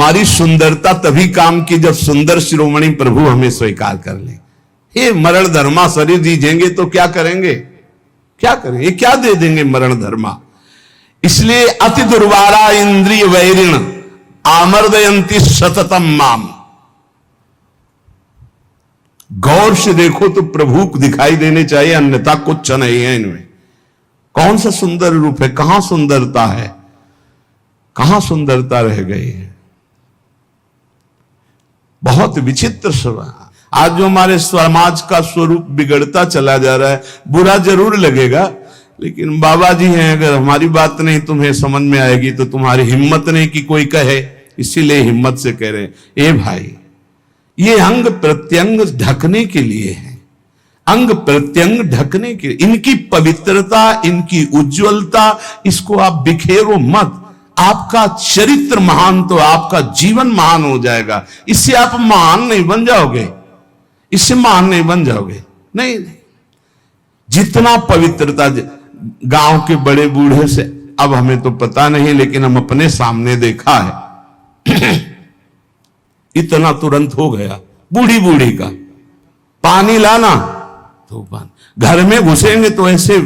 हमारी सुंदरता तभी काम की जब सुंदर शिरोमणि प्रभु हमें स्वीकार कर ले। ये मरण धर्मा शरीर दीजेंगे तो क्या करेंगे, क्या करेंगे, क्या दे देंगे मरण धर्मा। इसलिए अति दुर्वारा इंद्रिय वैरिण आमर्दयंती सततम माम। गौर से देखो तो प्रभु दिखाई देने चाहिए, अन्यथा कुछ नहीं है इनमें। कौन सा सुंदर रूप है, कहां सुंदरता है, कहां सुंदरता रह गई है। बहुत विचित्र स्वभाव। आज जो हमारे समाज का स्वरूप बिगड़ता चला जा रहा है, बुरा जरूर लगेगा, लेकिन बाबा जी हैं, अगर हमारी बात नहीं तुम्हें समझ में आएगी तो तुम्हारी हिम्मत नहीं कि कोई कहे, इसीलिए हिम्मत से कह रहे हैं। ए भाई, ये अंग प्रत्यंग ढकने के लिए है, अंग प्रत्यंग ढकने के लिए। इनकी पवित्रता, इनकी उज्जवलता, इसको आप बिखेरो मत। आपका चरित्र महान तो आपका जीवन महान हो जाएगा। इससे आप महान नहीं बन जाओगे, इससे महान नहीं बन जाओगे। नहीं, जितना पवित्रता, गांव के बड़े बूढ़े से, अब हमें तो पता नहीं, लेकिन हम अपने सामने देखा है इतना तुरंत हो गया। बूढ़ी बूढ़ी का पानी लाना तो पानी, घर में घुसेंगे तो ऐसे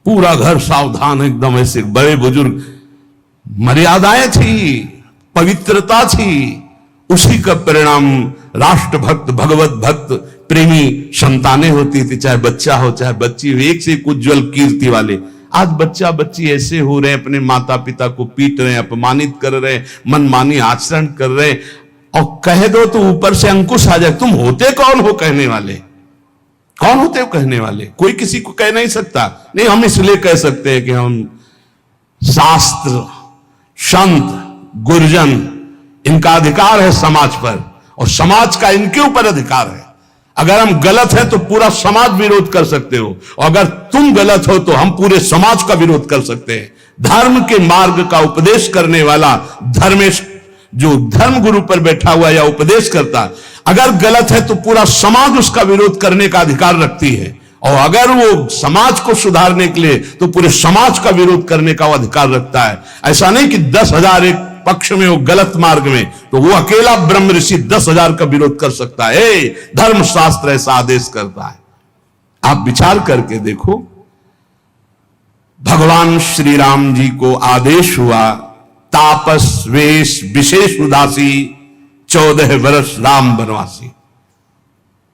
पूरा घर सावधान, एकदम ऐसे। बड़े बुजुर्ग, मर्यादाएं थी, पवित्रता थी, उसी का परिणाम राष्ट्रभक्त, भगवत भक्त, प्रेमी संतानें होती थी, चाहे बच्चा हो चाहे बच्ची हो, एक से एक उज्जवल कीर्ति वाले। आज बच्चा बच्ची ऐसे हो रहे हैं, अपने माता पिता को पीट रहे हैं, अपमानित कर रहे हैं, मनमानी आचरण कर रहे हैं, और कह दो तो ऊपर से अंकुश आ जाए। तुम होते कौन हो कहने वाले, कौन होते हो कहने वाले? कोई किसी को कह नहीं सकता। नहीं, हम इसलिए कह सकते हैं कि हम शास्त्र, संत, गुरुजन, इनका अधिकार है समाज पर, और समाज का इनके ऊपर अधिकार है। अगर हम गलत हैं तो पूरा समाज विरोध कर सकते हो, और अगर तुम गलत हो तो हम पूरे समाज का विरोध कर सकते हैं। धर्म के मार्ग का उपदेश करने वाला धर्मेश, जो धर्म गुरु पर बैठा हुआ या उपदेश करता, अगर गलत है तो पूरा समाज उसका विरोध करने का अधिकार रखती है, और अगर वो समाज को सुधारने के लिए तो पूरे समाज का विरोध करने का वो अधिकार रखता है। ऐसा नहीं कि 10,000 एक पक्ष में हो गलत मार्ग में, तो वो अकेला ब्रह्म ऋषि 10,000 का विरोध कर सकता है। धर्म शास्त्र ऐसा आदेश करता है। आप विचार करके देखो, भगवान श्री राम जी को आदेश हुआ, तापस वेश विशेष उदासी 14 वर्ष राम वनवासी।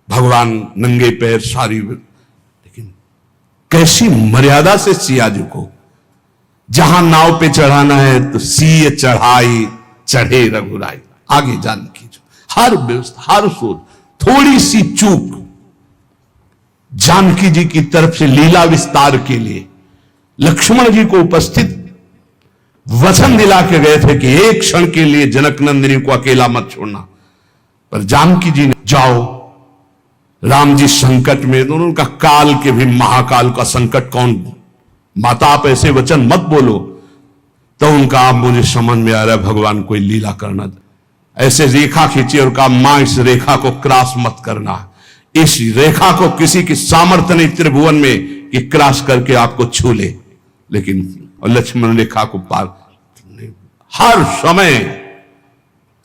भगवान नंगे पैर सारी, लेकिन कैसी मर्यादा से सिया जी को, जहां नाव पे चढ़ाना है तो सीय चढ़ाई चढ़े रघुराई। आगे जानकी जो हर व्यवस्था, हर सोच, थोड़ी सी चूक जानकी जी की तरफ से लीला विस्तार के लिए लक्ष्मण जी को उपस्थित वचन दिला के गए थे कि एक क्षण के लिए जनक नंदिनी को अकेला मत छोड़ना, पर जानकी जी ने जाओ, राम जी संकट में, दोनों का काल के भी महाकाल का संकट कौन, माता आप ऐसे वचन मत बोलो। तो उनका, आप मुझे समझ में आ रहा है भगवान कोई लीला करना, ऐसे रेखा खींची और कहा मां इस रेखा को क्रॉस मत करना, इस रेखा को किसी की सामर्थ्य नहीं त्रिभुवन में कि क्रॉस करके आपको छू ले। लेकिन और लक्ष्मण रेखा को पार हर समय।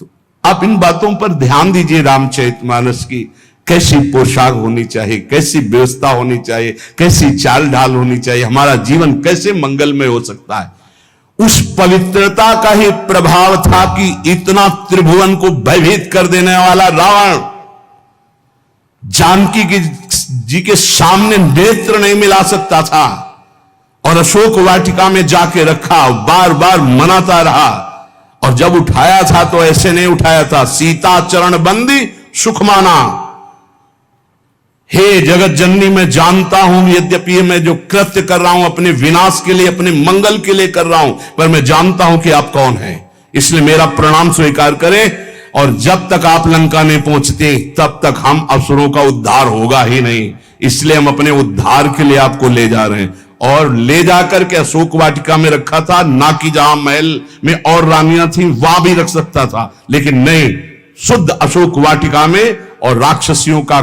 तो आप इन बातों पर ध्यान दीजिए। रामचरितमानस की कैसी पोशाक होनी चाहिए, कैसी व्यवस्था होनी चाहिए, कैसी चाल ढाल होनी चाहिए, हमारा जीवन कैसे मंगलमय हो सकता है। उस पवित्रता का ही प्रभाव था कि इतना त्रिभुवन को भयभीत कर देने वाला रावण जानकी जी के सामने नेत्र नहीं मिला सकता था, और अशोक वाटिका में जाके रखा, बार बार मनाता रहा, और जब उठाया था तो ऐसे नहीं उठाया था, सीता चरण बंदी सुख माना। हे जगत जननी, मैं जानता हूं यद्यपि मैं जो कृत्य कर रहा हूं अपने विनाश के लिए, अपने मंगल के लिए कर रहा हूं, पर मैं जानता हूं कि आप कौन हैं, इसलिए मेरा प्रणाम स्वीकार करें। और जब तक आप लंका नहीं पहुंचते तब तक हम असुरों का उद्धार होगा ही नहीं, इसलिए हम अपने उद्धार के लिए आपको ले जा रहे हैं। और ले जाकर के अशोक वाटिका में रखा था, ना कि जहां महल में और रानियां थी वहां भी रख सकता था, लेकिन नहीं, शुद्ध अशोक वाटिका में। और राक्षसियों का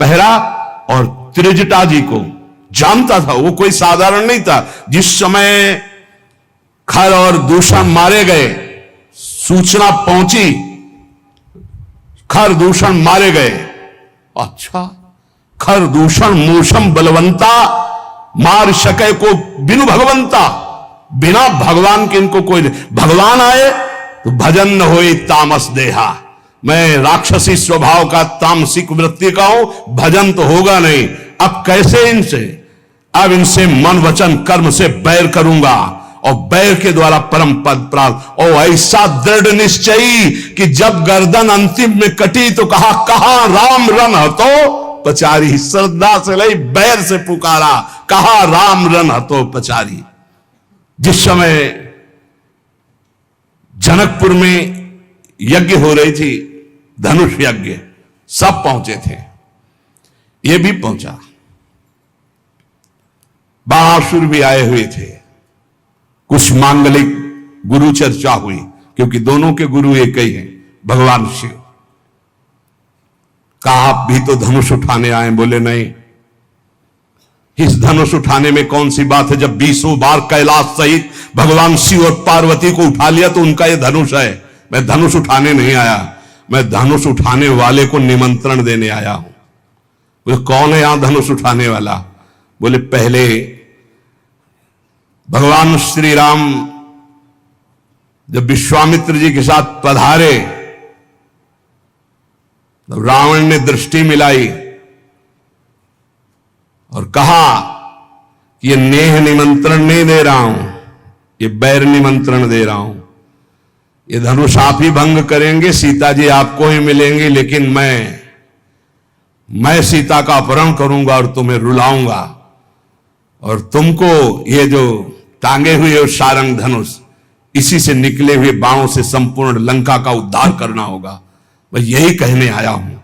पहरा, और त्रिजटा जी को जानता था, वो कोई साधारण नहीं था। जिस समय खर और दूषण मारे गए, सूचना पहुंची, खरदूषण मारे गए। अच्छा, खरदूषण मूषम बलवंता मार सके को बिनु भगवंता, बिना भगवान के इनको कोई, भगवान आए तो भजन न होए तामस देहा। मैं राक्षसी स्वभाव का तामसिक वृत्ति का हूं, भजन तो होगा नहीं। अब कैसे इनसे, अब इनसे मन वचन कर्म से बैर करूंगा और बैर के द्वारा परम पद प्राप्त। और ऐसा दृढ़ निश्चयी कि जब गर्दन अंतिम में कटी तो कहा राम रन हतो पचारी। श्रद्धा से लई बैर से पुकारा, कहा राम रन हतो पचारी। जिस समय जनकपुर में यज्ञ हो रही थी, धनुष यज्ञ, सब पहुंचे थे, ये भी पहुंचा, बाणासुर भी आए हुए थे। कुछ मांगलिक गुरु चर्चा हुई, क्योंकि दोनों के गुरु एक ही हैं, भगवान शिव। कहा आप भी तो धनुष उठाने आए? बोले नहीं, इस धनुष उठाने में कौन सी बात है? जब 20 बार कैलाश सहित भगवान शिव और पार्वती को उठा लिया तो उनका यह धनुष है। मैं धनुष उठाने नहीं आया, मैं धनुष उठाने वाले को निमंत्रण देने आया हूं। बोले कौन है यहां धनुष उठाने वाला? बोले पहले भगवान श्री राम जब विश्वामित्र जी के साथ पधारे तो रावण ने दृष्टि मिलाई और कहा कि ये नेह निमंत्रण नहीं दे रहा हूं, ये बैर निमंत्रण दे रहा हूं। ये धनुष आप ही भंग करेंगे, सीता जी आपको ही मिलेंगी, लेकिन मैं सीता का अपहरण करूंगा और तुम्हें रुलाऊंगा, और तुमको ये जो टांगे हुए सारंग धनुष, इसी से निकले हुए बाणों से संपूर्ण लंका का उद्धार करना होगा। मैं यही कहने आया हूं।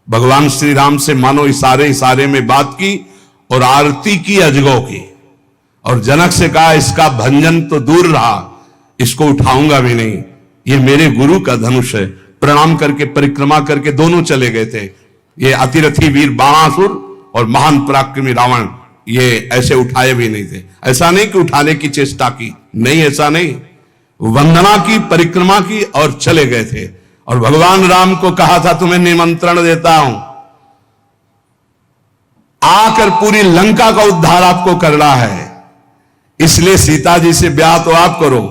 भगवान श्री राम से मानो इशारे में बात की और आरती की अजगौ की, और जनक से कहा इसका भंजन तो दूर रहा, इसको उठाऊंगा भी नहीं, ये मेरे गुरु का धनुष है। प्रणाम करके परिक्रमा करके दोनों चले गए थे। ये अतिरथी वीर बाणासुर और महान पराक्रमी रावण, ये ऐसे उठाए भी नहीं थे। ऐसा नहीं कि उठाने की चेष्टा की, नहीं, ऐसा नहीं, वंदना की, परिक्रमा की और चले गए थे। और भगवान राम को कहा था तुम्हें निमंत्रण देता हूं, आकर पूरी लंका का उद्धार आपको करना है, इसलिए सीता जी से ब्याह तो आप करो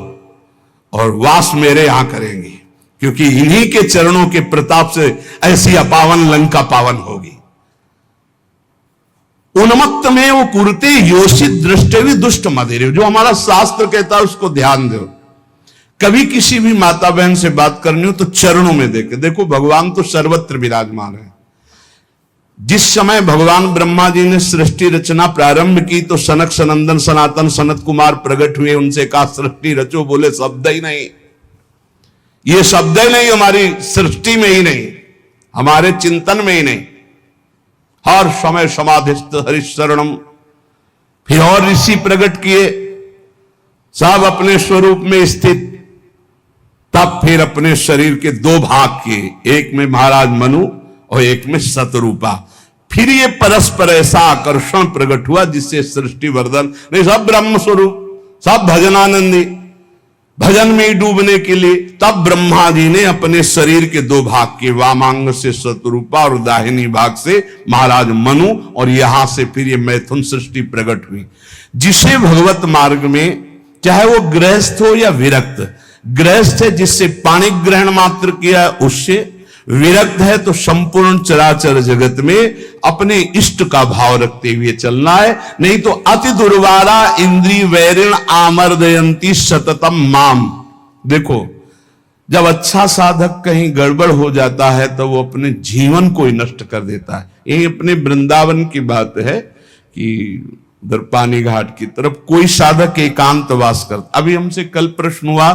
और वास मेरे यहां करेंगे, क्योंकि इन्हीं के चरणों के प्रताप से ऐसी अपावन लंका पावन होगी। उन्मत्त में वो कुरते योषित दृष्टि भी दुष्ट मदिरे, जो हमारा शास्त्र कहता है उसको ध्यान दो। कभी किसी भी माता बहन से बात करनी हो तो चरणों में देखो, भगवान तो सर्वत्र विराजमान है। जिस समय भगवान ब्रह्मा जी ने सृष्टि रचना प्रारंभ की तो सनक सनंदन सनातन सनत कुमार प्रकट हुए, उनसे कहा सृष्टि रचो, बोले शब्द ही नहीं, ये शब्द ही नहीं, हमारी सृष्टि में ही नहीं, हमारे चिंतन में ही नहीं। हर समय समाधिस्थ हरिशरणम। फिर और ऋषि प्रकट किए, सब अपने स्वरूप में स्थित। तब फिर अपने शरीर के 2 भाग किए, एक में महाराज मनु और एक में शतरूपा। फिर ये परस्पर ऐसा आकर्षण प्रकट हुआ जिससे सृष्टि वर्धन, नहीं सब ब्रह्म स्वरूप, सब भजनानंदी, भजन में ही डूबने के लिए। तब ब्रह्मा जी ने अपने शरीर के 2 भाग किए, वामांग से शतरूपा और दाहिनी भाग से महाराज मनु, और यहां से फिर ये मैथुन सृष्टि प्रकट हुई। जिसे भगवत मार्ग में, चाहे वो गृहस्थ हो या विरक्त, गृहस्थ है जिससे पाणी ग्रहण मात्र किया उससे, विरक्त है तो संपूर्ण चराचर जगत में अपने इष्ट का भाव रखते हुए चलना है। नहीं तो अति दुर्वारा इंद्रिय वैरिण आमर्दयंती सततम माम। देखो, जब अच्छा साधक कहीं गड़बड़ हो जाता है तो वो अपने जीवन को ही नष्ट कर देता है। यही अपने वृंदावन की बात है कि उधर पानी घाट की तरफ कोई साधक एकांतवास करता। अभी हमसे कल प्रश्न हुआ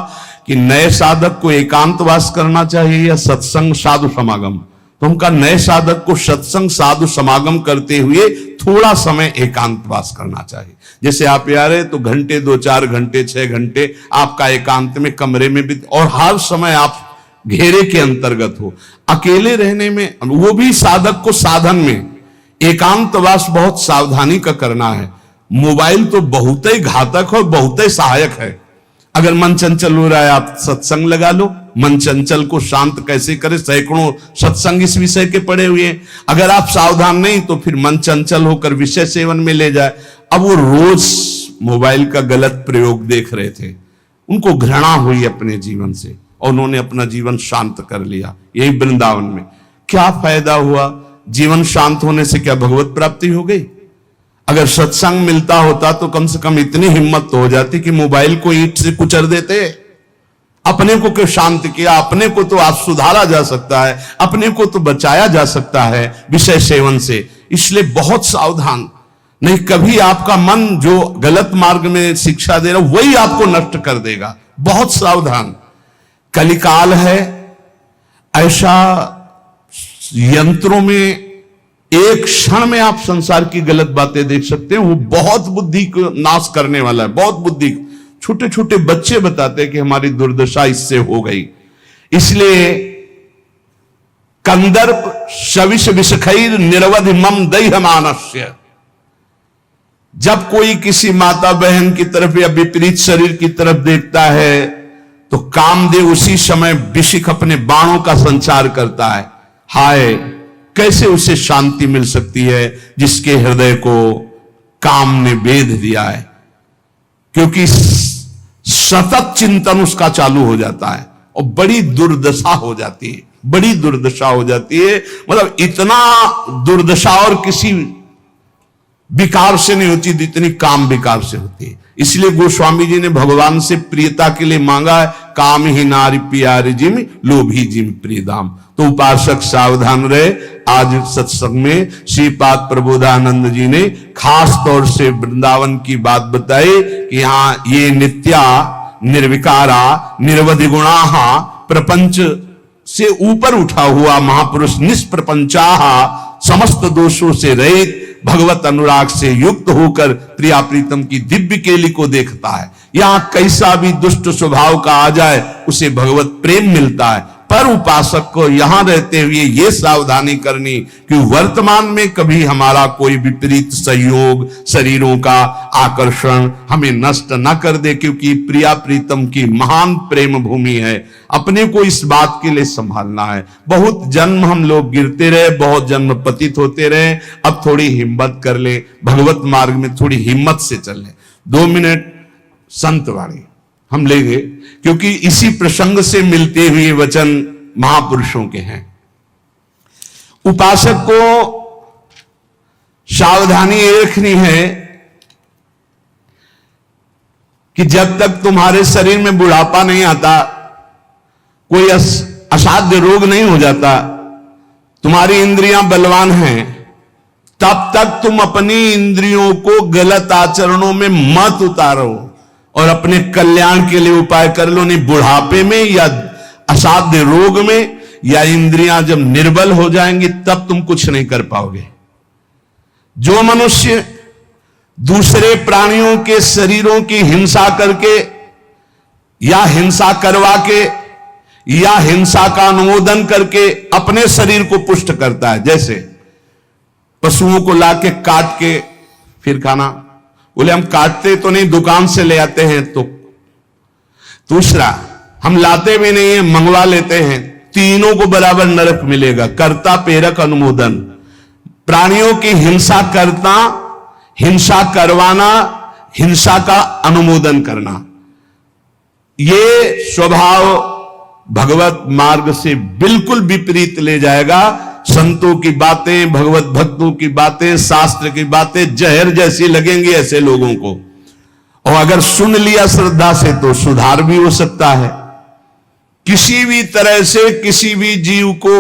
कि नए साधक को एकांतवास करना चाहिए या सत्संग साधु समागम। तो हम कहा नए साधक को सत्संग साधु समागम करते हुए थोड़ा समय एकांतवास करना चाहिए। जैसे आप आ रहे तो घंटे 2-4 घंटे 6 घंटे आपका एकांत में कमरे में भी, और हर समय आप घेरे के अंतर्गत हो। अकेले रहने में, वो भी साधक को साधन में एकांतवास बहुत सावधानी का करना है। मोबाइल तो बहुत ही घातक और बहुत ही सहायक है। अगर मन चंचल हो रहा है, आप सत्संग लगा लो। मन चंचल को शांत कैसे करें, सैकड़ों सत्संग इस विषय के पड़े हुए हैं। अगर आप सावधान नहीं तो फिर मन चंचल होकर विषय सेवन में ले जाए। अब वो रोज मोबाइल का गलत प्रयोग देख रहे थे, उनको घृणा हुई अपने जीवन से और उन्होंने अपना जीवन शांत कर लिया। यही वृंदावन में क्या फायदा हुआ? जीवन शांत होने से क्या भगवत प्राप्ति हो गई? अगर सत्संग मिलता होता तो कम से कम इतनी हिम्मत तो हो जाती कि मोबाइल को ईंट से कुचल देते। अपने को क्यों शांत किया? अपने को तो आज सुधारा जा सकता है, अपने को तो बचाया जा सकता है विषय सेवन से। इसलिए बहुत सावधान, नहीं कभी आपका मन जो गलत मार्ग में शिक्षा दे रहा वही आपको नष्ट कर देगा। बहुत सावधान। कलिकाल है ऐसा, यंत्रों में एक क्षण में आप संसार की गलत बातें देख सकते हैं। वो बहुत बुद्धि को नाश करने वाला है, बहुत बुद्धि। छोटे छोटे बच्चे बताते हैं कि हमारी दुर्दशा इससे हो गई। इसलिए कंदर्प शविष विषखैर निरवधि मम दैह मानस्य, जब कोई किसी माता बहन की तरफ या विपरीत शरीर की तरफ देखता है तो कामदेव उसी समय विशिख अपने बाणों का संचार करता है। हाय, कैसे उसे शांति मिल सकती है जिसके हृदय को काम ने बेध दिया है, क्योंकि सतत चिंतन उसका चालू हो जाता है और बड़ी दुर्दशा हो जाती है, बड़ी दुर्दशा हो जाती है। मतलब इतना दुर्दशा और किसी विकार से नहीं होती जितनी काम विकार से होती है। इसलिए गोस्वामी जी ने भगवान से प्रियता के लिए मांगा है, काम ही नारी प्यारी जिम लोभी जिम प्रियदाम। तो उपासक सावधान रहे। आज सत्संग में श्रीपाद प्रबोधानंद जी ने खास तौर से वृंदावन की बात बताई कि यहां ये नित्या निर्विकारा निरवधि गुणाहा प्रपंच से ऊपर उठा हुआ महापुरुष निष्प्रपंचाह समस्त दोषों से रहित भगवत अनुराग से युक्त होकर प्रिया प्रीतम की दिव्य केली को देखता है। यहां कैसा भी दुष्ट स्वभाव का आ जाए उसे भगवत प्रेम मिलता है। पर उपासक को यहां रहते हुए ये सावधानी करनी कि वर्तमान में कभी हमारा कोई विपरीत संयोग, शरीरों का आकर्षण हमें नष्ट न कर दे, क्योंकि प्रिया प्रीतम की महान प्रेम भूमि है। अपने को इस बात के लिए संभालना है। बहुत जन्म हम लोग गिरते रहे, बहुत जन्म पतित होते रहे, अब थोड़ी हिम्मत कर ले, भगवत मार्ग में थोड़ी हिम्मत से चल ले। 2 मिनट संतवाणी हम लेंगे, क्योंकि इसी प्रसंग से मिलते हुए वचन महापुरुषों के हैं। उपासक को सावधानी ये रखनी है कि जब तक तुम्हारे शरीर में बुढ़ापा नहीं आता, कोई असाध्य रोग नहीं हो जाता, तुम्हारी इंद्रियां बलवान हैं, तब तक तुम अपनी इंद्रियों को गलत आचरणों में मत उतारो और अपने कल्याण के लिए उपाय कर लो। नहीं बुढ़ापे में या असाध्य रोग में या इंद्रियां जब निर्बल हो जाएंगी तब तुम कुछ नहीं कर पाओगे। जो मनुष्य दूसरे प्राणियों के शरीरों की हिंसा करके या हिंसा करवा के या हिंसा का अनुमोदन करके अपने शरीर को पुष्ट करता है, जैसे पशुओं को लाके काट के फिर खाना, बोले हम काटते तो नहीं, दुकान से ले आते हैं। तो दूसरा, हम लाते भी नहीं है, मंगवा लेते हैं। तीनों को बराबर नरक मिलेगा। कर्ता प्रेरक अनुमोदन, प्राणियों की हिंसा करना, हिंसा करवाना, हिंसा का अनुमोदन करना, ये स्वभाव भगवत मार्ग से बिल्कुल विपरीत ले जाएगा। संतों की बातें, भगवत भक्तों की बातें, शास्त्र की बातें जहर जैसी लगेंगी ऐसे लोगों को, और अगर सुन लिया श्रद्धा से तो सुधार भी हो सकता है। किसी भी तरह से किसी भी जीव को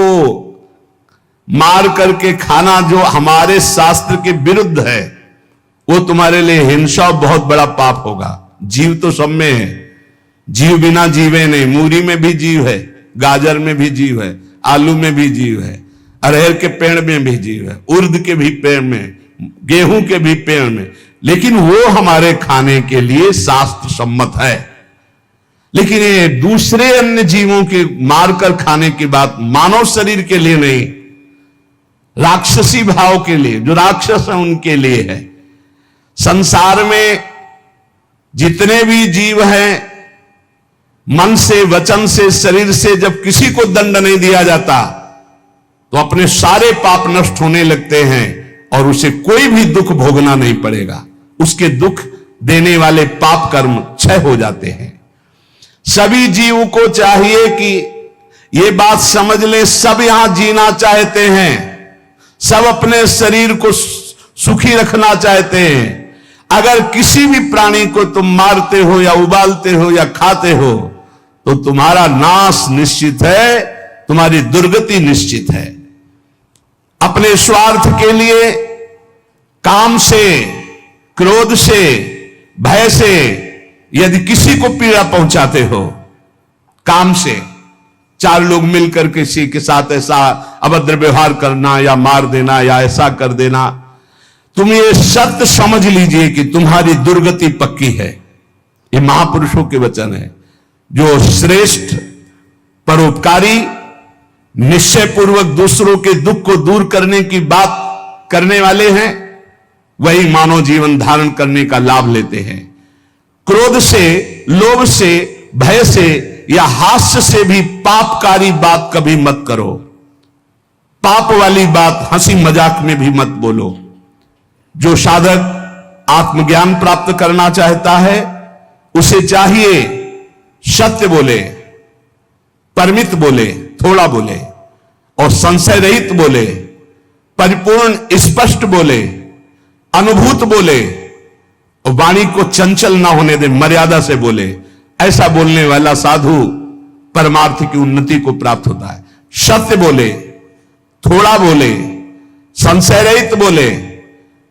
मार करके खाना जो हमारे शास्त्र के विरुद्ध है, वो तुम्हारे लिए हिंसा बहुत बड़ा पाप होगा। जीव तो सब में है, जीव बिना जीवे नहीं। मूरी में भी जीव है, गाजर में भी जीव है, आलू में भी जीव है, अरहर के पेड़ में भी जीव है, उर्द के भी पेड़ में, गेहूं के भी पेड़ में, लेकिन वो हमारे खाने के लिए शास्त्र सम्मत है। लेकिन ये दूसरे अन्य जीवों के मारकर खाने की बात मानव शरीर के लिए नहीं, राक्षसी भाव के लिए, जो राक्षस है उनके लिए है। संसार में जितने भी जीव हैं मन से, वचन से, शरीर से जब किसी को दंड नहीं दिया जाता तो अपने सारे पाप नष्ट होने लगते हैं और उसे कोई भी दुख भोगना नहीं पड़ेगा। उसके दुख देने वाले पाप कर्म क्षय हो जाते हैं। सभी जीव को चाहिए कि ये बात समझ ले, सब यहां जीना चाहते हैं, सब अपने शरीर को सुखी रखना चाहते हैं। अगर किसी भी प्राणी को तुम मारते हो या उबालते हो या खाते हो तो तुम्हारा नाश निश्चित है, तुम्हारी दुर्गति निश्चित है। अपने स्वार्थ के लिए काम से, क्रोध से, भय से यदि किसी को पीड़ा पहुंचाते हो, काम से, चार लोग मिलकर किसी के साथ ऐसा अभद्र व्यवहार करना या मार देना या ऐसा कर देना, तुम ये सत्य समझ लीजिए कि तुम्हारी दुर्गति पक्की है। ये महापुरुषों के वचन है। जो श्रेष्ठ, परोपकारी, निश्चय पूर्वक दूसरों के दुख को दूर करने की बात करने वाले हैं, वही मानव जीवन धारण करने का लाभ लेते हैं। क्रोध से, लोभ से, भय से या हास्य से भी पापकारी बात कभी मत करो। पाप वाली बात हंसी मजाक में भी मत बोलो। जो साधक आत्मज्ञान प्राप्त करना चाहता है उसे चाहिए सत्य बोले, परमित बोले, थोड़ा बोले और संशय रहित बोले, परिपूर्ण स्पष्ट बोले, अनुभूत बोले और वाणी को चंचल ना होने दे, मर्यादा से बोले। ऐसा बोलने वाला साधु परमार्थ की उन्नति को प्राप्त होता है। सत्य बोले, थोड़ा बोले, संशय रहित बोले,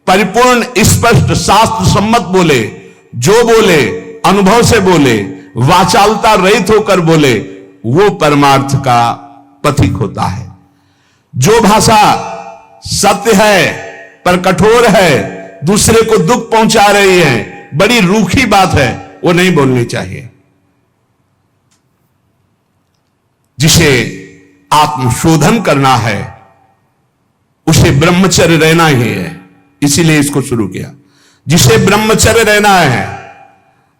परिपूर्ण स्पष्ट शास्त्र सम्मत बोले, जो बोले अनुभव से बोले, वाचालता रहित होकर बोले, वो परमार्थ का पथिक होता है। जो भाषा सत्य है पर कठोर है, दूसरे को दुख पहुंचा रही है, बड़ी रूखी बात है, वो नहीं बोलनी चाहिए। जिसे आत्मशोधन करना है उसे ब्रह्मचर्य रहना ही है, इसीलिए इसको शुरू किया। जिसे ब्रह्मचर्य रहना है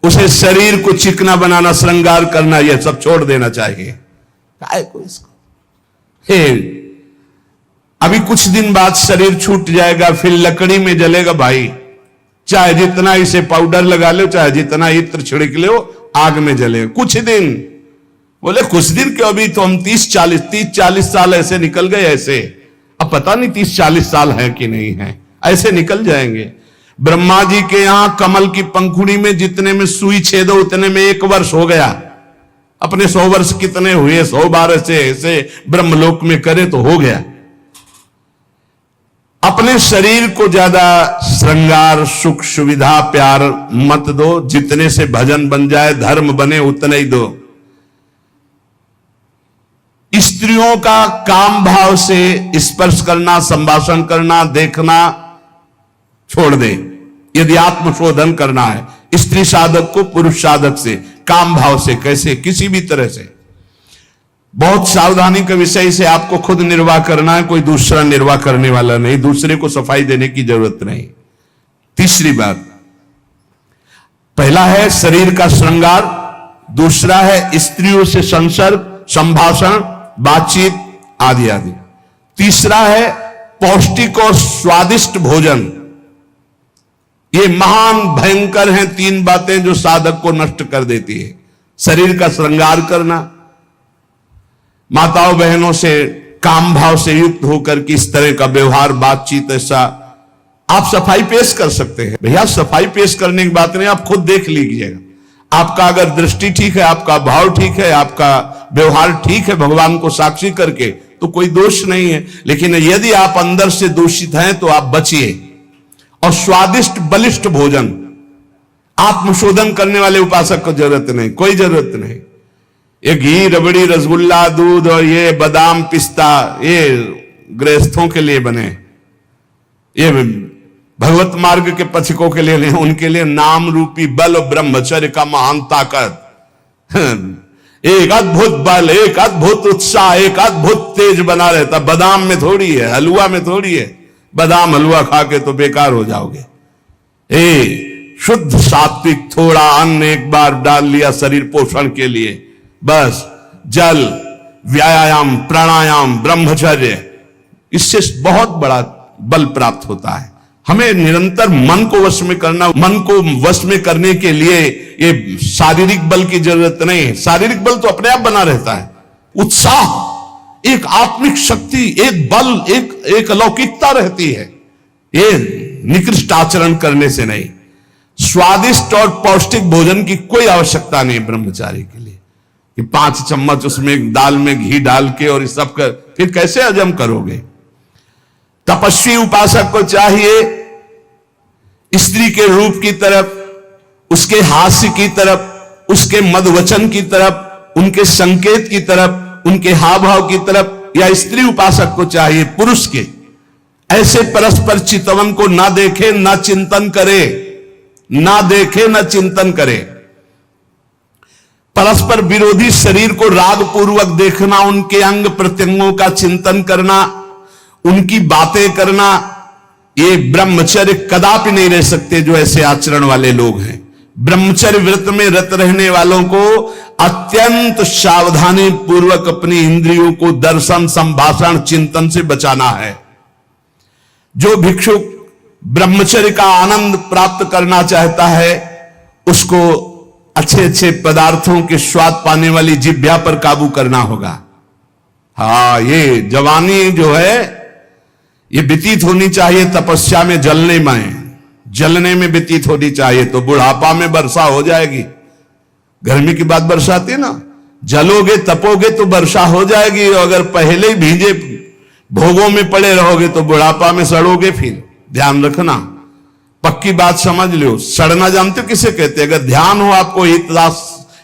उसे शरीर को चिकना बनाना, श्रृंगार करना, यह सब छोड़ देना चाहिए। काय को इसको अभी कुछ दिन बाद शरीर छूट जाएगा, फिर लकड़ी में जलेगा भाई। चाहे जितना इसे पाउडर लगा लो, चाहे जितना इत्र छिड़क लो, आग में जलेगा कुछ दिन। बोले कुछ दिन क्यों, अभी तो हम 30-40 साल ऐसे निकल गए। ऐसे अब पता नहीं 30-40 साल है कि नहीं है, ऐसे निकल जाएंगे। ब्रह्मा जी के यहां कमल की पंखुड़ी में जितने में सुई छेदो उतने में 1 वर्ष हो गया। अपने 100 वर्ष कितने हुए, 100 बार ऐसे ब्रह्मलोक में करे तो हो गया। अपने शरीर को ज्यादा श्रृंगार, सुख, सुविधा, प्यार मत दो। जितने से भजन बन जाए, धर्म बने, उतने ही दो। स्त्रियों का काम भाव से स्पर्श करना, संभाषण करना, देखना छोड़ दे। यदि आत्मशोधन करना है स्त्री साधक को पुरुष साधक से, काम भाव से, कैसे, किसी भी तरह से, बहुत सावधानी के विषय से आपको खुद निर्वाह करना है, कोई दूसरा निर्वाह करने वाला नहीं, दूसरे को सफाई देने की जरूरत नहीं। तीसरी बात, पहला है शरीर का श्रृंगार, दूसरा है स्त्रियों से संसर्ग, संभाषण, बातचीत आदि आदि। तीसरा है पौष्टिक और स्वादिष्ट भोजन। ये महान भयंकर हैं 3 बातें जो साधक को नष्ट कर देती है। शरीर का श्रृंगार करना, माताओं बहनों से काम भाव से युक्त होकर किस तरह का व्यवहार, बातचीत, ऐसा आप सफाई पेश कर सकते हैं। भैया सफाई पेश करने की बात नहीं, आप खुद देख लीजिएगा। आपका अगर दृष्टि ठीक है, आपका भाव ठीक है, आपका व्यवहार ठीक है भगवान को साक्षी करके, तो कोई दोष नहीं है। लेकिन यदि आप अंदर से दूषित हैं तो आप बचिए। और स्वादिष्ट बलिष्ठ भोजन, आत्मशोधन करने वाले उपासक को जरूरत नहीं, कोई जरूरत नहीं। ये घी, रबड़ी, रसगुल्ला, दूध और ये बादाम, पिस्ता, ये गृहस्थों के लिए बने, ये भगवत मार्ग के पथिकों के लिए नहीं। उनके लिए नाम रूपी बल, ब्रह्मचर्य का महान ताकत, एक अद्भुत बल, एक अद्भुत उत्साह, एक अद्भुत तेज बना रहता। बादाम में थोड़ी है, हलवा में थोड़ी है। बादाम हलवा खा के तो बेकार हो जाओगे। शुद्ध सात्विक थोड़ा अन्न एक बार डाल लिया शरीर पोषण के लिए, बस जल, व्यायाम, प्राणायाम, ब्रह्मचर्य, इससे बहुत बड़ा बल प्राप्त होता है। हमें निरंतर मन को वश में करना, मन को वश में करने के लिए ये शारीरिक बल की जरूरत नहीं है। शारीरिक बल तो अपने आप बना रहता है। उत्साह, एक आत्मिक शक्ति, एक बल, एक अलौकिकता रहती है, ये निकृष्ट आचरण करने से नहीं। स्वादिष्ट और पौष्टिक भोजन की कोई आवश्यकता नहीं ब्रह्मचारी के लिए कि 5 चम्मच उसमें दाल में घी डाल के और इस सब कर, फिर कैसे हजम करोगे। तपस्वी उपासक को चाहिए स्त्री के रूप की तरफ, उसके हास्य की तरफ, उसके मधुवचन की तरफ, उनके संकेत की तरफ, उनके हाव भाव की तरफ, या स्त्री उपासक को चाहिए पुरुष के ऐसे परस्पर चितवन को ना देखे, ना चिंतन करे, ना देखे, ना चिंतन करे। परस्पर विरोधी शरीर को राग पूर्वक देखना, उनके अंग प्रत्यंगों का चिंतन करना, उनकी बातें करना, ये ब्रह्मचर्य कदापि नहीं रह सकते जो ऐसे आचरण वाले लोग हैं। ब्रह्मचर्य व्रत में रत रहने वालों को अत्यंत सावधानी पूर्वक अपनी इंद्रियों को दर्शन, संभाषण, चिंतन से बचाना है। जो भिक्षुक ब्रह्मचर्य का आनंद प्राप्त करना चाहता है, उसको अच्छे अच्छे पदार्थों के स्वाद पाने वाली जिह्वा पर काबू करना होगा। हाँ, ये जवानी जो है ये व्यतीत होनी चाहिए तपस्या में, जलने में व्यतीत होनी चाहिए, तो बुढ़ापा में वर्षा हो जाएगी। गर्मी की बात वर्षा आती है ना, जलोगे तपोगे तो वर्षा हो जाएगी। अगर पहले ही भीजे भोगों में पड़े रहोगे तो बुढ़ापा में सड़ोगे। फिर ध्यान रखना, पक्की बात समझ लो। सड़ना जानते हो किसे कहते हैं? अगर ध्यान हो आपको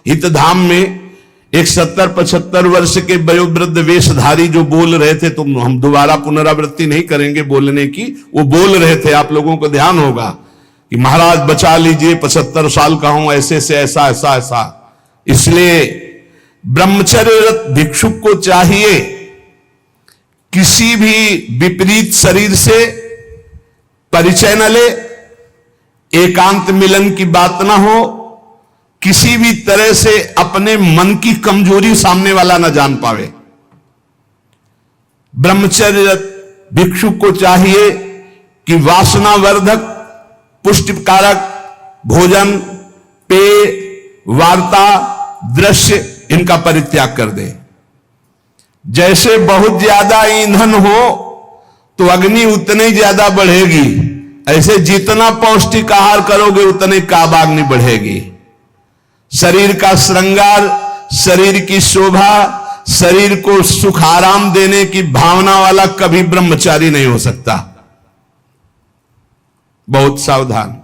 हितधाम में, एक 70-75 वर्ष के वयोवृद्ध वेशधारी जो बोल रहे थे, तो हम दोबारा पुनरावृत्ति नहीं करेंगे बोलने की, वो बोल रहे थे, आप लोगों को ध्यान होगा कि महाराज बचा लीजिए, 75 साल का हूं, ऐसे से ऐसा ऐसा ऐसा। इसलिए ब्रह्मचर्यरत भिक्षुक को चाहिए किसी भी विपरीत शरीर से परिचय न ले, एकांत मिलन की बात ना हो, किसी भी तरह से अपने मन की कमजोरी सामने वाला ना जान पावे। ब्रह्मचर्य भिक्षुक को चाहिए कि वासनावर्धक, पुष्टिकारक भोजन, पेय, वार्ता, दृश्य, इनका परित्याग कर दे। जैसे बहुत ज्यादा ईंधन हो तो अग्नि उतनी ज्यादा बढ़ेगी, ऐसे जितना पौष्टिक आहार करोगे उतने काबाग्नि बढ़ेगी। शरीर का श्रृंगार, शरीर की शोभा, शरीर को सुख आराम देने की भावना वाला कभी ब्रह्मचारी नहीं हो सकता। बहुत सावधान।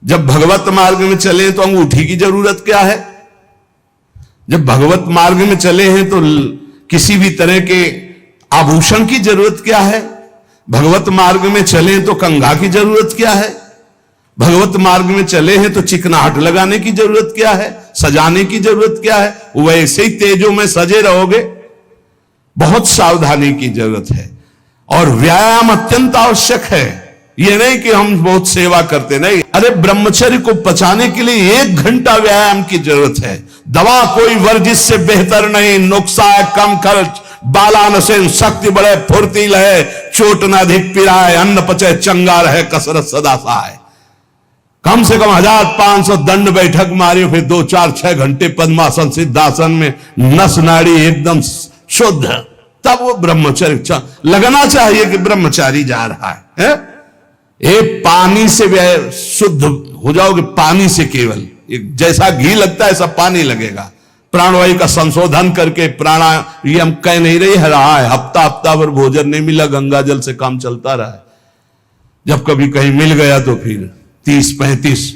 जब भगवत मार्ग में चले तो अंगूठी की जरूरत क्या है? जब भगवत मार्ग में चले हैं तो किसी भी तरह के आभूषण की जरूरत क्या है? भगवत मार्ग में चले तो कंघा की जरूरत क्या है? भगवत मार्ग में चले हैं तो चिकनाहट लगाने की जरूरत क्या है? सजाने की जरूरत क्या है? वैसे ही तेजों में सजे रहोगे। बहुत सावधानी की जरूरत है और व्यायाम अत्यंत आवश्यक है। यह नहीं कि हम बहुत सेवा करते, नहीं। अरे ब्रह्मचर्य को पचाने के लिए 1 घंटा व्यायाम की जरूरत है। दवा कोई वर्जिश से बेहतर नहीं। नुक्सा है कम खर्च, बालानसेन शक्ति बढ़े, फुर्ती लहे, चोट न अधिक पिराए, अन्न पचे चंगा रहे, कसरत सदा सहाय। कम से कम 1500 दंड बैठक मारी, फिर 2, 4, 6 घंटे पद्मासन सिद्धासन में नस नाड़ी एकदम शुद्ध, तब वो ब्रह्मचर्य लगना चाहिए कि ब्रह्मचारी जा रहा है। ये पानी से शुद्ध हो जाओगे, पानी से केवल जैसा घी लगता है ऐसा पानी लगेगा। प्राणवायु का संशोधन करके प्राणायाम कह नहीं रहा है। हफ्ता भर भोजन नहीं मिला, गंगा जल से काम चलता रहा है। जब कभी कहीं मिल गया तो फिर 30-35।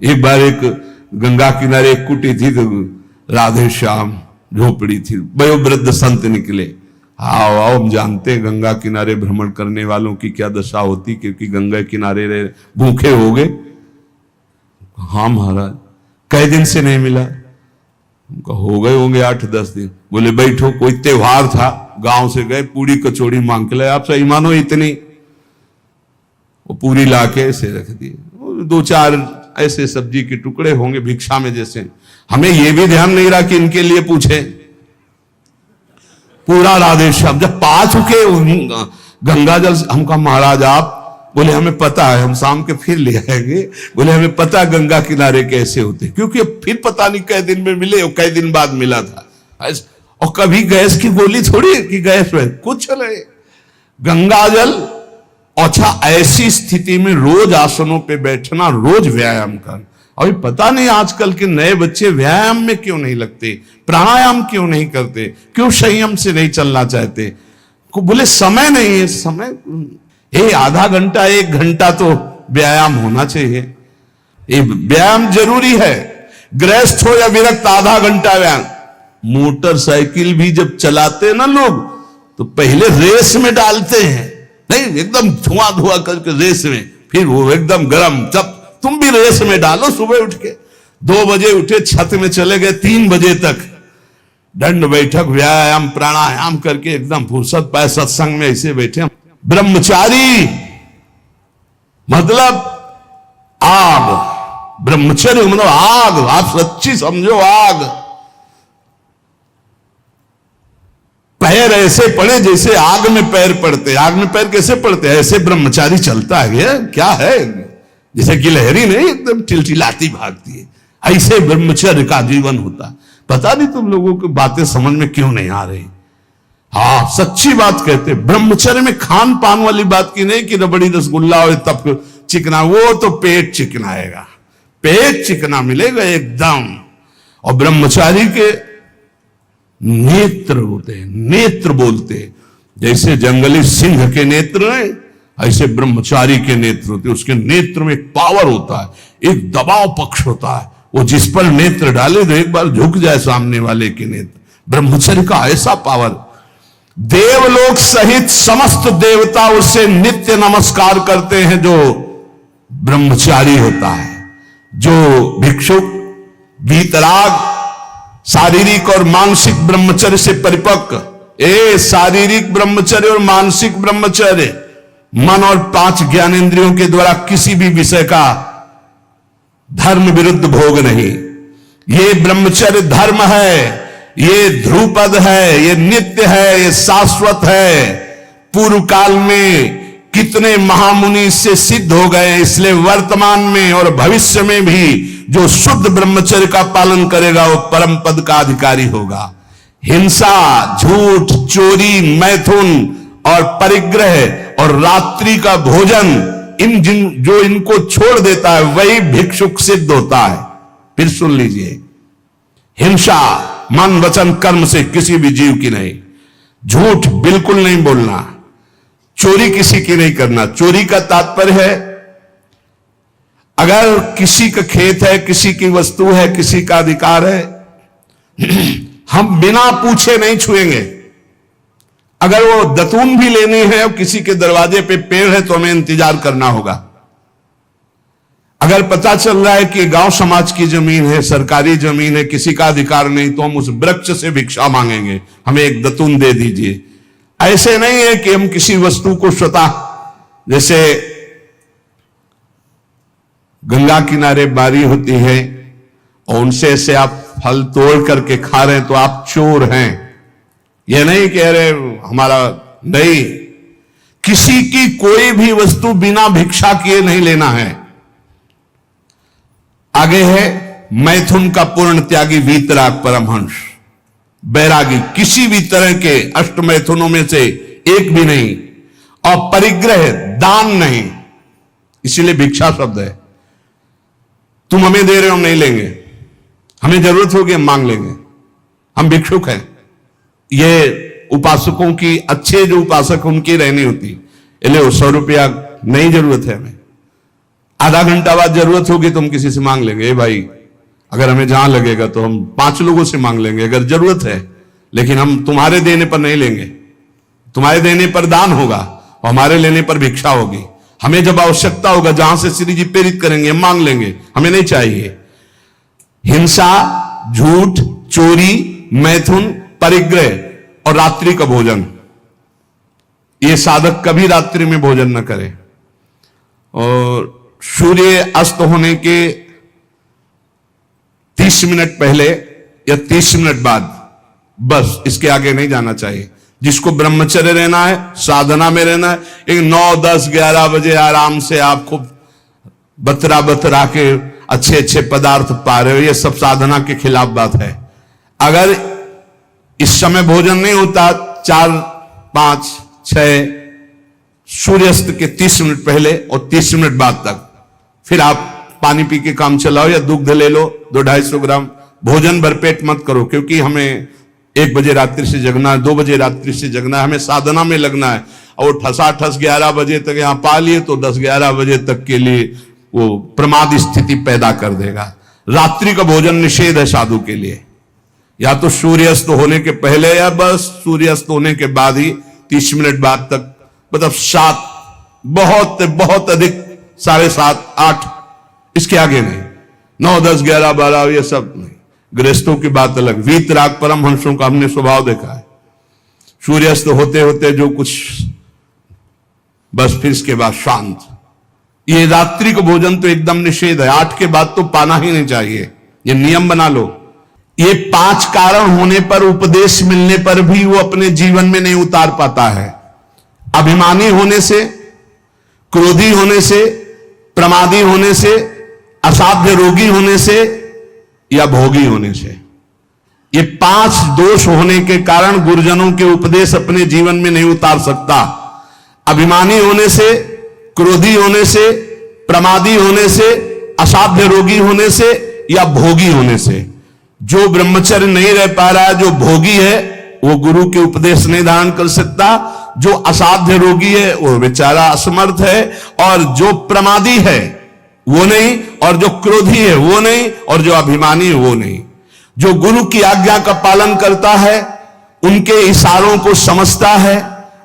एक बार एक गंगा किनारे एक कुटी थी, तो राधे श्याम झोपड़ी थी, वयोवृद्ध संत निकले। आओ हम जानते हैं गंगा किनारे भ्रमण करने वालों की क्या दशा होती, क्योंकि गंगा किनारे रहे भूखे हो गए। हाँ महाराज, कई दिन से नहीं मिला। हो गए होंगे 8-10 दिन। बोले बैठो, कोई त्योहार था, गांव से गए, पूरी कचौड़ी मांग के लाए। आप सही मानो इतनी, वो पूरी लाके ऐसे रख दिए। 2-4 ऐसे सब्जी के टुकड़े होंगे भिक्षा में जैसे। हमें यह भी ध्यान नहीं रहा कि इनके लिए पूछे। पूरा राधे श्याम जब पा चुके गंगा जल, हमका महाराज आप, बोले हमें पता है, हम शाम के फिर ले आएंगे। बोले हमें पता है गंगा किनारे कैसे होते, क्योंकि फिर पता नहीं कई दिन में मिले और कई दिन बाद मिला था। और कभी गैस की गोली थोड़ी कि गैस में कुछ नहीं, गंगा जल। अच्छा, ऐसी स्थिति में रोज आसनों पे बैठना, रोज व्यायाम करना। अभी पता नहीं आजकल के नए बच्चे व्यायाम में क्यों नहीं लगते, प्राणायाम क्यों नहीं करते, क्यों संयम से नहीं चलना चाहते। को बोले समय नहीं है, समय आधा घंटा 1 घंटा तो व्यायाम होना चाहिए। ये व्यायाम जरूरी है, गृहस्थ हो या विरक्त, आधा घंटा व्यायाम। मोटरसाइकिल भी जब चलाते ना लोग तो पहले रेस में डालते हैं, नहीं एकदम धुआं करके रेस में, फिर वो एकदम गर्म। जब तुम भी रेस में डालो, सुबह उठ के 2 बजे उठे, छत में चले गए 3 बजे तक दंड बैठक व्यायाम प्राणायाम करके एकदम फुर्सत पाए, सत्संग में ऐसे बैठे। ब्रह्मचारी मतलब आग, ब्रह्मचर्य मतलब आग, आप सच्ची समझो आग। पैर ऐसे पड़े जैसे आग में पैर पड़ते। आग में पैर कैसे पड़ते, ऐसे ब्रह्मचारी चलता है। क्या है, जैसे गिलहरी नहीं एकदम टिलटिलाती भागती है, ऐसे ब्रह्मचर्य का जीवन होता। पता नहीं तुम लोगों की बातें समझ में क्यों नहीं आ रही। हाँ, सच्ची बात कहते, ब्रह्मचर्य में खान पान वाली बात की नहीं कि रबड़ी रसगुल्ला हो तब चिकना, वो तो पेट चिकनाएगा, पेट चिकना मिलेगा एकदम। और ब्रह्मचारी के नेत्र होते हैं, नेत्र बोलते हैं, जैसे जंगली सिंह के नेत्र हैं, ऐसे ब्रह्मचारी के नेत्र होते हैं। उसके नेत्र में एक पावर होता है, एक दबाव पक्ष होता है। वो जिस पर नेत्र डाले तो एक बार झुक जाए सामने वाले के नेत्र। ब्रह्मचर्य का ऐसा पावर, देवलोक सहित समस्त देवता उससे नित्य नमस्कार करते हैं जो ब्रह्मचारी होता है। जो भिक्षुक वीतराग शारीरिक और मानसिक ब्रह्मचर्य से परिपक्व, शारीरिक ब्रह्मचर्य और मानसिक ब्रह्मचर्य, मन और 5 ज्ञानेंद्रियों के द्वारा किसी भी विषय का धर्म विरुद्ध भोग नहीं। ये ब्रह्मचर्य धर्म है, ये ध्रुपद है, ये नित्य है, ये शाश्वत है। पूर्व काल में कितने महामुनि इससे सिद्ध हो गए, इसलिए वर्तमान में और भविष्य में भी जो शुद्ध ब्रह्मचर्य का पालन करेगा वो परम पद का अधिकारी होगा। हिंसा, झूठ, चोरी, मैथुन और परिग्रह और रात्रि का भोजन, जो इनको छोड़ देता है वही भिक्षुक सिद्ध होता है। फिर सुन लीजिए, हिंसा मन वचन कर्म से किसी भी जीव की नहीं, झूठ बिल्कुल नहीं बोलना, चोरी किसी की नहीं करना। चोरी का तात्पर्य है अगर किसी का खेत है, किसी की वस्तु है, किसी का अधिकार है, हम बिना पूछे नहीं छुएंगे। अगर वो दतून भी लेनी है और किसी के दरवाजे पे पेड़ है तो हमें इंतजार करना होगा। अगर पता चल रहा है कि गांव समाज की जमीन है, सरकारी जमीन है, किसी का अधिकार नहीं, तो हम उस वृक्ष से भिक्षा मांगेंगे, हमें एक दतून दे दीजिए। ऐसे नहीं है कि हम किसी वस्तु को स्वतः, जैसे गंगा किनारे बारी होती है और उनसे से आप फल तोड़ करके खा रहे हैं तो आप चोर हैं। यह नहीं कह रहे हमारा, नहीं, किसी की कोई भी वस्तु बिना भिक्षा किए नहीं लेना है। आगे है मैथुन का पूर्ण त्यागी वीतराग परमहंस, बैरागी, किसी भी तरह के अष्ट मैथुनों में से एक भी नहीं। और परिग्रह, दान नहीं, इसीलिए भिक्षा शब्द है। तुम हमें दे रहे हो, हम नहीं लेंगे, हमें जरूरत होगी हम मांग लेंगे, हम भिक्षुक हैं। ये उपासकों की, अच्छे जो उपासक उनकी रहनी होती, ले 100 रुपया नहीं जरूरत है हमें, आधा घंटा बाद जरूरत होगी तो हम किसी से मांग लेंगे। भाई अगर हमें जहां लगेगा तो हम 5 लोगों से मांग लेंगे अगर जरूरत है, लेकिन हम तुम्हारे देने पर नहीं लेंगे। तुम्हारे देने पर दान होगा और हमारे लेने पर भिक्षा होगी। हमें जब आवश्यकता होगा, जहां से श्री जी प्रेरित करेंगे, हम मांग लेंगे, हमें नहीं चाहिए। हिंसा, झूठ, चोरी, मैथुन, परिग्रह और रात्रि का भोजन, ये साधक कभी रात्रि में भोजन न करे। और सूर्य अस्त होने के 30 मिनट पहले या 30 मिनट बाद, बस इसके आगे नहीं जाना चाहिए। जिसको ब्रह्मचर्य रहना है, साधना में रहना है, एक 9, 10, 11 बजे आराम से आप खूब बतरा बतरा के अच्छे अच्छे पदार्थ पा रहे हो, ये सब साधना के खिलाफ बात है। अगर इस समय भोजन नहीं होता 4, 5, 6 सूर्यास्त के 30 मिनट पहले और 30 मिनट बाद तक, फिर आप पानी पी के काम चलाओ या दुग्ध ले लो 200-250 ग्राम। भोजन भरपेट मत करो, क्योंकि हमें 1 बजे रात्रि से जगना है, 2 बजे रात्रि से जगना है, हमें साधना में लगना है। और ठसाठस 11 बजे तक यहां पा लिए तो 10-11 बजे तक के लिए वो प्रमाद स्थिति पैदा कर देगा। रात्रि का भोजन निषेध है साधु के लिए, या तो सूर्यास्त होने के पहले या बस सूर्यास्त होने के बाद ही 30 मिनट बाद तक, मतलब 7, बहुत बहुत अधिक 7:30, 8, इसके आगे नहीं। 9, 10, 11, 12 ये सब नहीं। गृहस्थों की बात अलग। वीतराग परमहंसों का हमने स्वभाव देखा है, सूर्यास्त होते होते जो कुछ, बस फिर इसके बाद शांत। ये रात्रि का भोजन तो एकदम निषेध है, 8 के बाद तो पाना ही नहीं चाहिए, ये नियम बना लो। ये 5 कारण होने पर, उपदेश मिलने पर भी वो अपने जीवन में नहीं उतार पाता है। अभिमानी होने से, क्रोधी होने से, प्रमादी होने से, असाध्य रोगी होने से या भोगी होने से। ये 5 दोष होने के कारण गुरुजनों के उपदेश अपने जीवन में नहीं उतार सकता। अभिमानी होने से, क्रोधी होने से, प्रमादी होने से, असाध्य रोगी होने से या भोगी होने से। जो ब्रह्मचर्य नहीं रह पा रहा है, जो भोगी है, वो गुरु के उपदेश नहीं धारण कर सकता। जो असाध्य रोगी है वो बेचारा असमर्थ है, और जो प्रमादी है वो नहीं, और जो क्रोधी है वो नहीं, और जो अभिमानी है वो नहीं। जो गुरु की आज्ञा का पालन करता है, उनके इशारों को समझता है,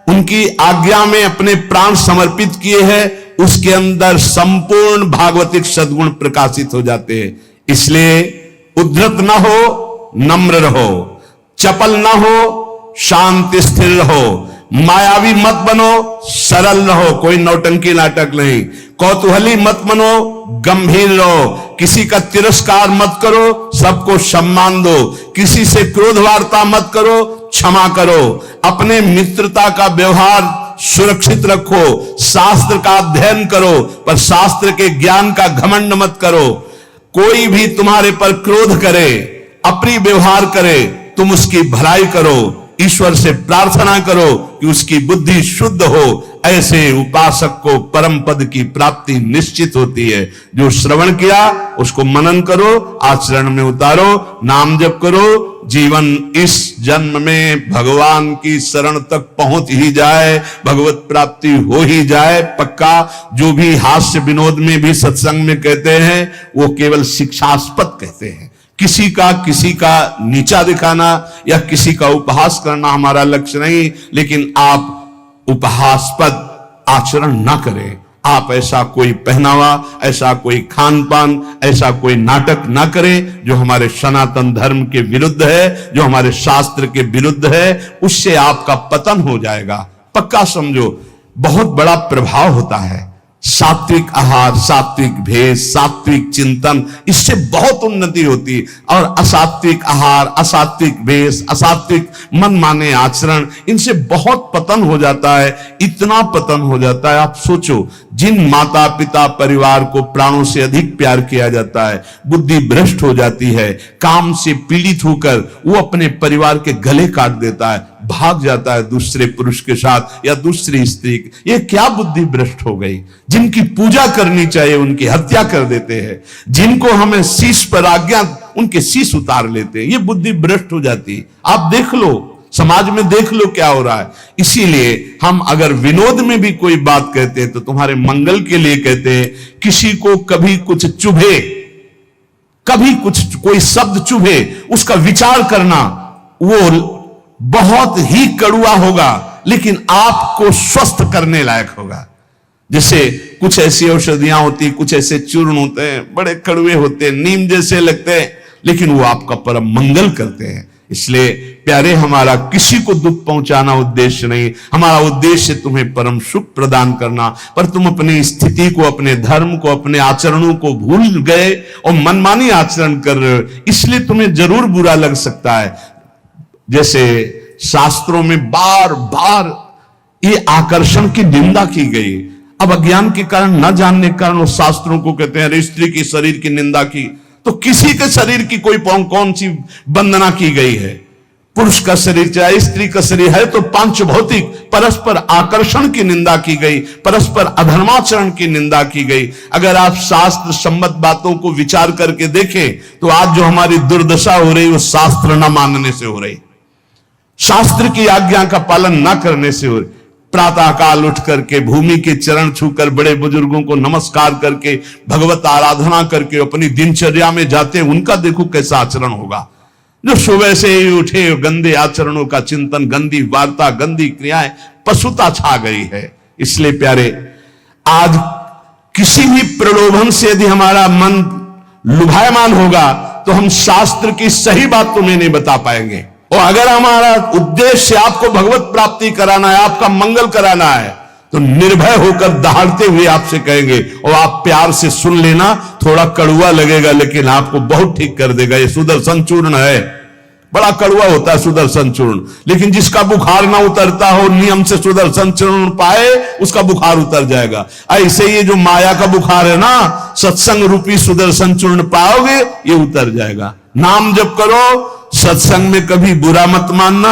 उनकी आज्ञा में अपने प्राण समर्पित किए हैं, उसके अंदर संपूर्ण भागवतिक सद्गुण प्रकाशित हो जाते हैं। इसलिए उद्धत ना हो, नम्र रहो, चपल ना हो, शांत स्थिर रहो, मायावी मत बनो, सरल रहो, कोई नौटंकी नाटक नहीं, कौतूहली मत बनो, गंभीर रहो, किसी का तिरस्कार मत करो, सबको सम्मान दो, किसी से क्रोध वार्ता मत करो, क्षमा करो, अपने मित्रता का व्यवहार सुरक्षित रखो, शास्त्र का अध्ययन करो, पर शास्त्र के ज्ञान का घमंड मत करो। कोई भी तुम्हारे पर क्रोध करे, अप्रिय व्यवहार करे, तुम उसकी भलाई करो, ईश्वर से प्रार्थना करो कि उसकी बुद्धि शुद्ध हो। ऐसे उपासक को परम पद की प्राप्ति निश्चित होती है। जो श्रवण किया उसको मनन करो, आचरण में उतारो, नाम जप करो, जीवन इस जन्म में भगवान की शरण तक पहुंच ही जाए, भगवत प्राप्ति हो ही जाए पक्का। जो भी हास्य विनोद में भी सत्संग में कहते हैं वो केवल शिक्षास्पद कहते हैं। किसी का नीचा दिखाना या किसी का उपहास करना हमारा लक्ष्य नहीं, लेकिन आप उपहासपद आचरण ना करें। आप ऐसा कोई पहनावा, ऐसा कोई खान पान, ऐसा कोई नाटक ना करें जो हमारे सनातन धर्म के विरुद्ध है, जो हमारे शास्त्र के विरुद्ध है। उससे आपका पतन हो जाएगा, पक्का समझो। बहुत बड़ा प्रभाव होता है सात्विक आहार, सात्विक भेष, सात्विक चिंतन, इससे बहुत उन्नति होती है। और असात्विक आहार, असात्विक भेष, असात्विक मन माने आचरण, इनसे बहुत पतन हो जाता है। इतना पतन हो जाता है, आप सोचो, जिन माता पिता परिवार को प्राणों से अधिक प्यार किया जाता है, बुद्धि भ्रष्ट हो जाती है, काम से पीड़ित होकर वो अपने परिवार के गले काट देता है, भाग जाता है दूसरे पुरुष के साथ या दूसरी स्त्री। ये क्या बुद्धि भ्रष्ट हो गई। जिनकी पूजा करनी चाहिए उनकी हत्या कर देते हैं, जिनको हमें शीश पर आज्ञा उनके शीश उतार लेते हैं। ये बुद्धि भ्रष्ट हो जाती है। आप देख लो, समाज में देख लो क्या हो रहा है। इसीलिए हम अगर विनोद में भी कोई बात कहते हैं तो तुम्हारे मंगल के लिए कहते हैं। किसी को कभी कुछ चुभे, कभी कुछ कोई शब्द चुभे, उसका विचार करना वो बहुत ही कड़वा होगा, लेकिन आपको स्वस्थ करने लायक होगा। जैसे कुछ ऐसी औषधियां होती, कुछ ऐसे चूर्ण होते हैं, बड़े कड़वे होते हैं, नीम जैसे लगते हैं, लेकिन वो आपका परम मंगल करते हैं। इसलिए प्यारे, हमारा किसी को दुख पहुंचाना उद्देश्य नहीं, हमारा उद्देश्य तुम्हें परम सुख प्रदान करना। पर तुम अपनी स्थिति को, अपने धर्म को, अपने आचरणों को भूल गए और मनमानी आचरण कर रहे हो, इसलिए तुम्हें जरूर बुरा लग सकता है। जैसे शास्त्रों में बार बार ये आकर्षण की निंदा की गई। अब अज्ञान के कारण, न जानने के कारण, उस शास्त्रों को कहते हैं स्त्री की शरीर की निंदा की, तो किसी के शरीर की कोई कौन सी वंदना की गई है? पुरुष का शरीर चाहे स्त्री का शरीर है तो पांच भौतिक परस्पर आकर्षण की निंदा की गई, परस्पर अधर्माचरण की निंदा की गई। अगर आप शास्त्र सम्मत बातों को विचार करके देखें तो आज जो हमारी दुर्दशा हो रही वो शास्त्र न मानने से हो रही, शास्त्र की आज्ञा का पालन न करने से हो रही। प्रातः काल उठ करके भूमि के चरण छूकर बड़े बुजुर्गों को नमस्कार करके भगवत आराधना करके अपनी दिनचर्या में जाते, उनका देखो कैसा आचरण होगा। जो सुबह से ही उठे गंदे आचरणों का चिंतन, गंदी वार्ता, गंदी क्रियाएं, पशुता छा गई है। इसलिए प्यारे, आज किसी भी प्रलोभन से यदि हमारा मन लुभायमान होगा तो हम शास्त्र की सही बात तुम्हें नहीं बता पाएंगे। और अगर हमारा उद्देश्य आपको भगवत प्राप्ति कराना है, आपका मंगल कराना है, तो निर्भय होकर दहाड़ते हुए आपसे कहेंगे, और आप प्यार से सुन लेना। थोड़ा कड़वा लगेगा लेकिन आपको बहुत ठीक कर देगा। ये सुदर्शन चूर्ण है, बड़ा कड़वा होता है सुदर्शन चूर्ण, लेकिन जिसका बुखार ना उतरता हो, नियम से सुदर्शन चूर्ण पाए, उसका बुखार उतर जाएगा। ऐसे ये जो माया का बुखार है ना, सत्संग रूपी सुदर्शन चूर्ण पाओगे, ये उतर जाएगा। नाम जप करो, सत्संग में कभी बुरा मत मानना।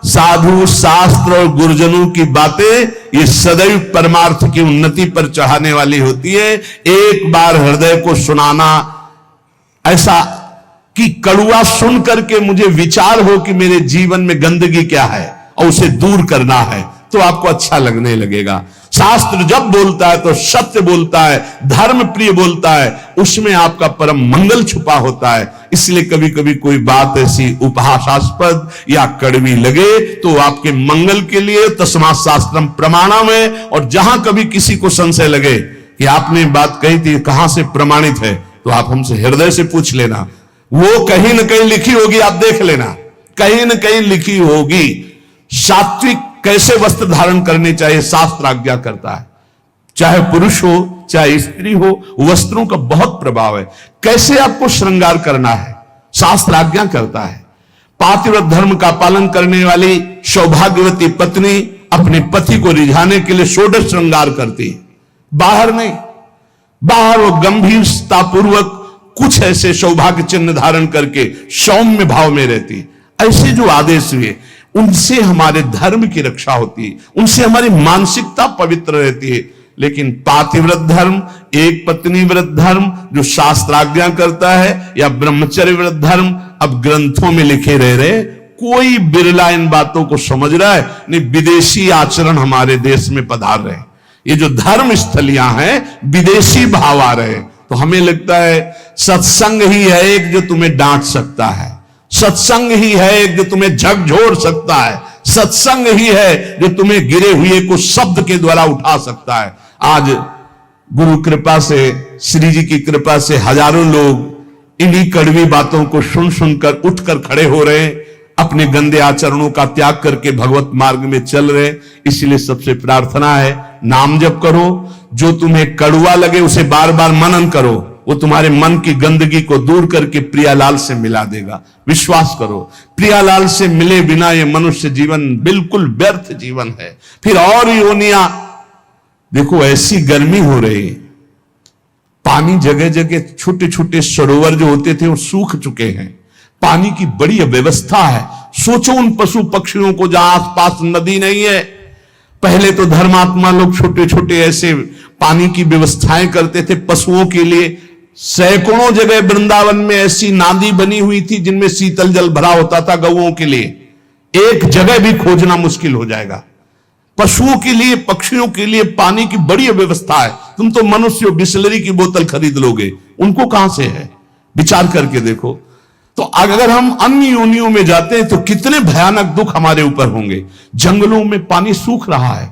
साधु शास्त्र और गुरुजनों की बातें ये सदैव परमार्थ की उन्नति पर चढ़ाने वाली होती है। एक बार हृदय को सुनाना, ऐसा कि कड़ुआ सुन करके मुझे विचार हो कि मेरे जीवन में गंदगी क्या है और उसे दूर करना है, तो आपको अच्छा लगने लगेगा। शास्त्र जब बोलता है तो सत्य बोलता है, धर्म प्रिय बोलता है, उसमें आपका परम मंगल छुपा होता है। इसलिए कभी कभी कोई बात ऐसी उपहासास्पद या कड़वी लगे तो आपके मंगल के लिए तस्मात् शास्त्रम प्रमाणम है। और जहां कभी किसी को संशय लगे कि आपने बात कही थी कहां से प्रमाणित है, तो आप हमसे हृदय से पूछ लेना। वो कहीं न कहीं लिखी होगी, आप देख लेना, कहीं न कहीं लिखी होगी। सात्विक कैसे वस्त्र धारण करने चाहिए शास्त्र आज्ञा करता है। चाहे पुरुष हो चाहे स्त्री हो, वस्त्रों का बहुत प्रभाव है। कैसे आपको श्रृंगार करना है शास्त्र आज्ञा करता है। पातिव्रत धर्म का पालन करने वाली सौभाग्यवती पत्नी अपने पति को रिझाने के लिए षोडश श्रृंगार करती है, बाहर नहीं। बाहर वो गंभीरता पूर्वक कुछ ऐसे सौभाग्य चिन्ह धारण करके सौम्य भाव में रहती है। ऐसे जो आदेश हुए उनसे हमारे धर्म की रक्षा होती है, उनसे हमारी मानसिकता पवित्र रहती है। लेकिन पातिव्रत धर्म, एक पत्नी व्रत धर्म जो शास्त्राज्ञा करता है, या ब्रह्मचर्य व्रत धर्म अब ग्रंथों में लिखे रह रहे, कोई बिरला इन बातों को समझ रहा है नहीं। विदेशी आचरण हमारे देश में पधार रहे, ये जो धर्म स्थलियां हैं विदेशी भाव आ रहे। तो हमें लगता है सत्संग ही है एक जो तुम्हें डांट सकता है, सत्संग ही है एक जो तुम्हें झकझोर सकता है, सत्संग ही है जो तुम्हें गिरे हुए को शब्द के द्वारा उठा सकता है। आज गुरु कृपा से, श्री जी की कृपा से हजारों लोग इन्हीं कड़वी बातों को सुन सुनकर उठकर खड़े हो रहे हैं, अपने गंदे आचरणों का त्याग करके भगवत मार्ग में चल रहे। इसलिए सबसे प्रार्थना है, नाम जप करो। जो तुम्हें कड़वा लगे उसे बार बार मनन करो, वो तुम्हारे मन की गंदगी को दूर करके प्रियालाल से मिला देगा। विश्वास करो, प्रियालाल से मिले बिना ये मनुष्य जीवन बिल्कुल व्यर्थ जीवन है। फिर और योनिया देखो, ऐसी गर्मी हो रही, पानी जगह जगह, छोटे छोटे सरोवर जो होते थे वो सूख चुके हैं, पानी की बड़ी अव्यवस्था है। सोचो उन पशु पक्षियों को जहां आसपास नदी नहीं है। पहले तो धर्मात्मा लोग छोटे छोटे ऐसे पानी की व्यवस्थाएं करते थे पशुओं के लिए। सैकड़ों जगह वृंदावन में ऐसी नादी बनी हुई थी जिनमें शीतल जल भरा होता था गौओं के लिए। एक जगह भी खोजना मुश्किल हो जाएगा। पशुओं के लिए, पक्षियों के लिए पानी की बड़ी व्यवस्था है। तुम तो मनुष्य बिस्लरी की बोतल खरीद लोगे, उनको कहां से है? विचार करके देखो। तो अगर हम अन्य योनियों में जाते हैं तो कितने भयानक दुख हमारे ऊपर होंगे। जंगलों में पानी सूख रहा है,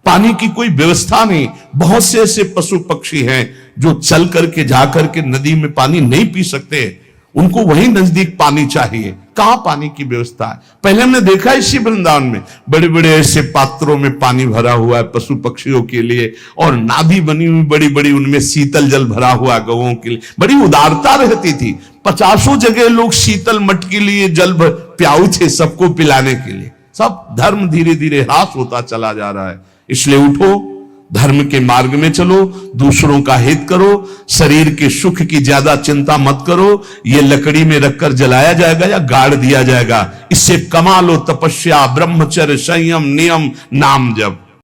पानी की कोई व्यवस्था नहीं। बहुत से ऐसे पशु पक्षी हैं जो चल करके जा करके नदी में पानी नहीं पी सकते, उनको वहीं नजदीक पानी चाहिए। कहां पानी की व्यवस्था है? पहले हमने देखा है इसी वृंदावन में बड़े बड़े ऐसे पात्रों में पानी भरा हुआ है पशु पक्षियों के लिए, और नाभि बनी हुई बड़ी बड़ी, उनमें शीतल जल भरा हुआ गौओं के लिए। बड़ी उदारता रहती थी। 50 जगह लोग शीतल मट के लिए जल प्याऊ थे सबको पिलाने के लिए। सब धर्म धीरे धीरे ह्रास होता चला जा रहा है। इसलिए उठो, धर्म के मार्ग में चलो, दूसरों का हित करो, शरीर के सुख की ज्यादा चिंता मत करो। ये लकड़ी में रखकर जलाया जाएगा या गाड़ दिया जाएगा, इससे कमा लो तपस्या, ब्रह्मचर्य, संयम, नियम, नाम जप।